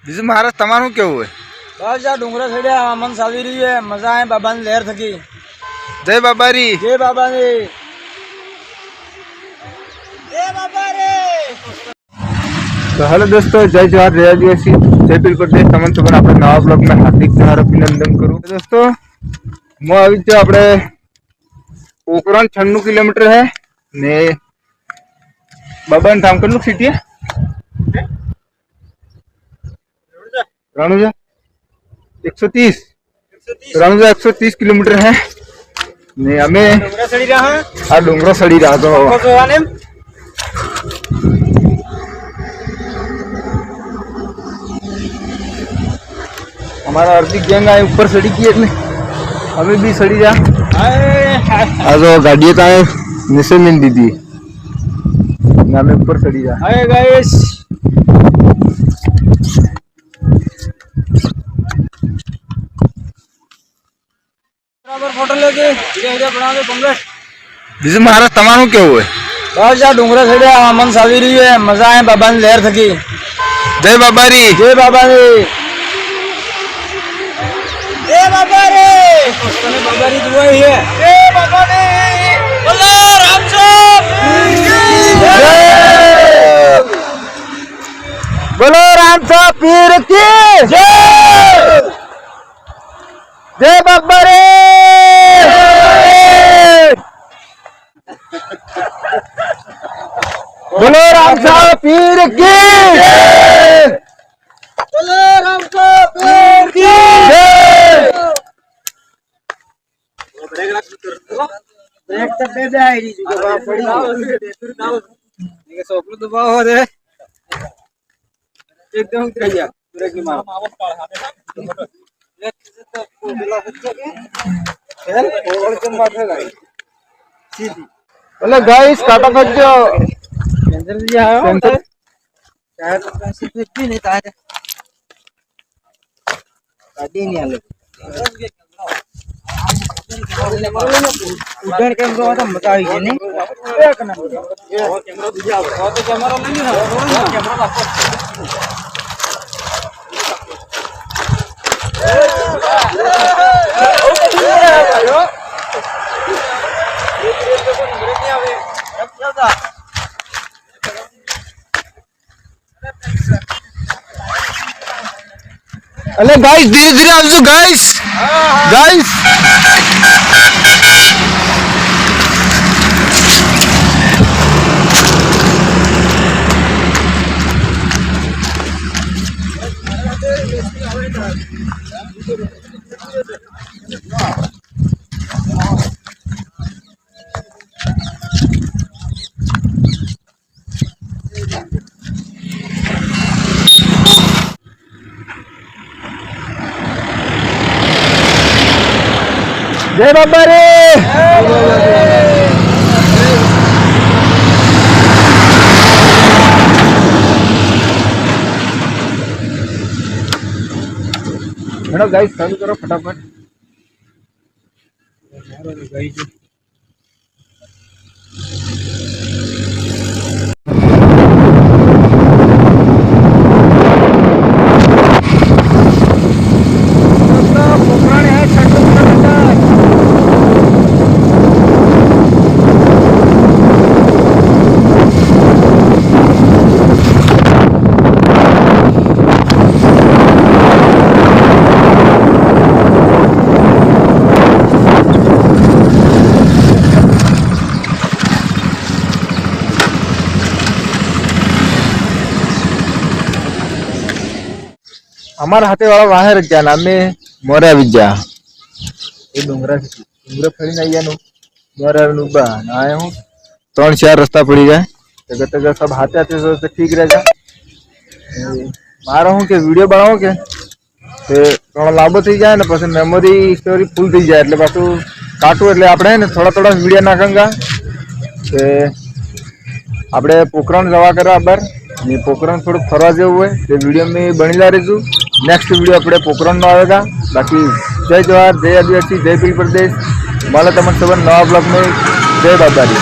બીજું મહારાજ તમારું કેવું હોય? બસ આ ડુંગરા ચડ્યા મન સાવી રહી है मजा आए बाबा ने लहर थकी। જય બાબારી, जय बाबा रे, जय बाबा रे। तो हेलो दोस्तों, जय जवाहर जय आदिवासी जय पील प्रदेश तमन सबन આપણે નવા બ્લોગ માં હાર્દિક સહાર અભિનંદન કરું। दोस्तों હું આવી જ આપણે પોકરણ 96 કિલોમીટર है ને બાબાન ધામ કેટલું સિટી है રણુજા 130 રણુજા 130 કિલોમીટર है ને અમે डुंगरा चढ़ी रहा है આ ડુંગરો સડી રહ્યા તો हमारा अर्धी गैंग आए ऊपर सड़ी की એટલે हमें भी सड़ी जा आ जो गाड़ी का नीचे मिल दी थी ना में ऊपर सड़ी जा। हाय गाइस बराबर फोटो लेके धीरे बना दे कम्प्लीट। બીજું મહારાજ તમારું કેવું હોય? बस आ डुंगरा चढ़्या मन सावी रही है मजा आए बाबा ने लहर थकी। જય બાબારી, जय बाबा रे, जय बाबा रे। तने बाबा री दुआ है जय बाबा रे। बोलो राम साहब जय, બોલો રામ સાહેબ પીર की जय, જય બાબારી। બોલો રામ સાહેબ પીર की बोलो राम साहब पीर की जय। ब्रेक तक दे दे आई जी दबा पड़ी ये सोपलो दबा हो दे एकदम उतर गया ब्रेक की मार बोले गाइस काटा फट जो सेंसर दिया है सेंसर शायद सेंसर भी नहीं था गाड़ी नहीं आले उधर कैमरा तो मजा आई नहीं एक नंबर वो कैमरा दिया वो तो कैमरा नहीं है कैमरा आपको अरे गाइस धीरे धीरे आवजो गाइस गाइस जय बाबा रे। हेलो गाइस चालू करो फटाफट। हमारे हाथे वाला बाहर क्या नाम में मोरा विद्या ये डूंगरा फड़ी नहीं है मोरा नुबा आए हूँ 3-4 रास्ता पड़ी जाए तक सब हाथे हाथे तो ठीक रहेगा। मारा हूँ के वीडियो बनाओ के थोड़ा लाभो थी जाए ने પછી मेमोरी स्टोरी फूल थी जाए એટલે પાછું કાટું એટલે આપણે ને થોડા वीडियो નાખંગા કે આપણે પોકરણ જવા કરવા બર ને પોકરણ થોડું ફરવા જેવું હોય તે वीडियो में બનીલા રહેજો। नेक्स्ट वीडियो अपने पोकरण में आएगा। बाकी जय जवाहर जय आदिवासी जय पील प्रदेश माला तमन सबन नवा ब्लॉग में जय बाबारी।